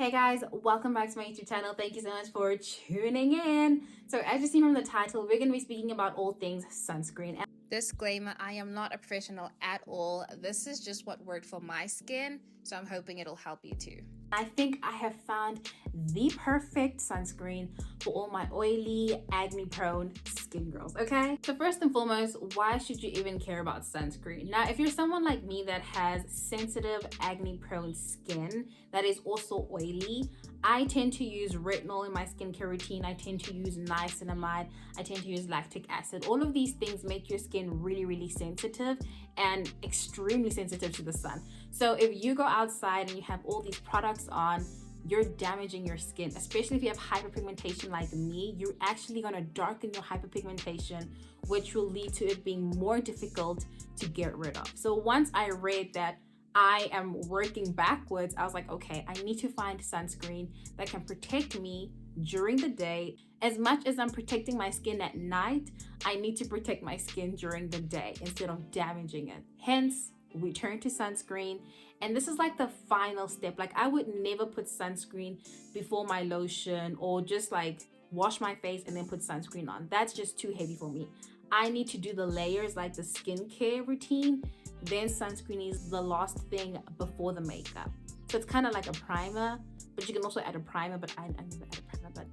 Hey guys, welcome back to my YouTube channel. Thank you so much for tuning in. So as you see from the title, we're going to be speaking about all things sunscreen. Disclaimer, I am not a professional at all. This is just what worked for my skin, so I'm hoping it'll help you too. I think I have found the perfect sunscreen for all my oily, acne-prone skin girls, okay? So first and foremost, why should you even care about sunscreen? Now, if you're someone like me that has sensitive, acne-prone skin that is also oily, I tend to use retinol in my skincare routine. I tend to use niacinamide. I tend to use lactic acid. All of these things make your skin really, really sensitive and extremely sensitive to the sun. So if you go outside and you have all these products on, you're damaging your skin, especially if you have hyperpigmentation like me. You're actually going to darken your hyperpigmentation, which will lead to it being more difficult to get rid of. So once I read that I am working backwards, I was like, okay, I need to find sunscreen that can protect me during the day. As much as I'm protecting my skin at night, I need to protect my skin during the day instead of damaging it. Hence, we turn to sunscreen. And this is like the final step. Like, I would never put sunscreen before my lotion or just like wash my face and then put sunscreen on. That's just too heavy for me. I need to do the layers, like the skincare routine. Then sunscreen is the last thing before the makeup. So it's kind of like a primer, but you can also add a primer, but I never add a primer, but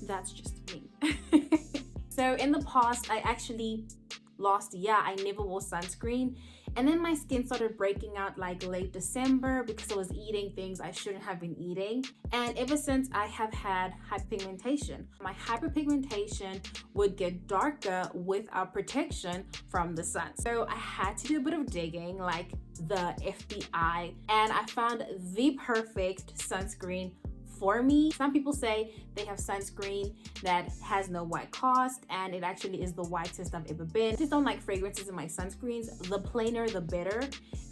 that's just me. So in the past, last year, I never wore sunscreen. And then my skin started breaking out like late December because I was eating things I shouldn't have been eating. And ever since, I have had hyperpigmentation. My hyperpigmentation would get darker without protection from the sun. So I had to do a bit of digging, like the FBI, and I found the perfect sunscreen for me. Some people say they have sunscreen that has no white cast, and it actually is the whitest I've ever been. I just don't like fragrances in my sunscreens. The plainer, the better.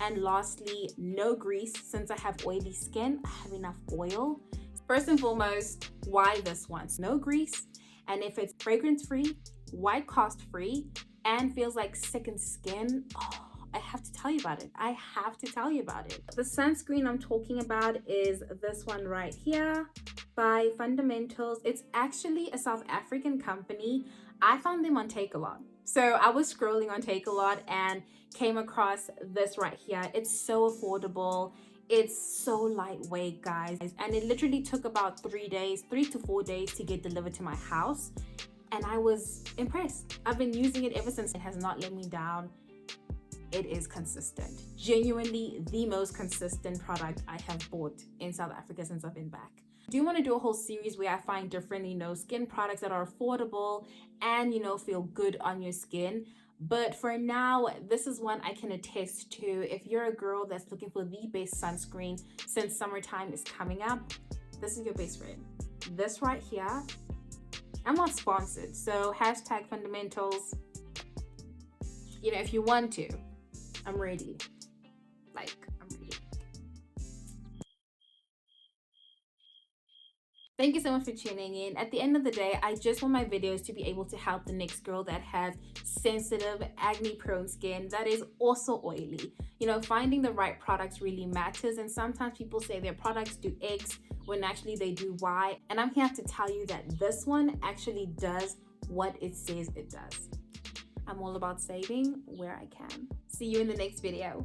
And lastly, no grease. Since I have oily skin, I have enough oil. First and foremost, why this one? No grease, and if it's fragrance-free, white cast-free, and feels like second skin, oh, I have to tell you about it. I have to tell you about it. The sunscreen I'm talking about is this one right here by Fundamentals. It's actually a South African company. I found them on Takealot. So I was scrolling on Takealot and came across this right here. It's so affordable. It's so lightweight, guys. And it literally took about 3 to 4 days to get delivered to my house. And I was impressed. I've been using it ever since. It has not let me down. It is consistent. Genuinely the most consistent product I have bought in South Africa since I've been back. I do want to do a whole series where I find different, skin products that are affordable and, feel good on your skin. But for now, this is one I can attest to. If you're a girl that's looking for the best sunscreen since summertime is coming up, this is your best friend. This right here, I'm not sponsored, so hashtag Fundamentals. If you want to, I'm ready. I'm ready. Thank you so much for tuning in. At the end of the day, I just want my videos to be able to help the next girl that has sensitive, acne-prone skin that is also oily. Finding the right products really matters. And sometimes people say their products do X when actually they do Y. And I'm here to tell you that this one actually does what it says it does. I'm all about saving where I can. See you in the next video.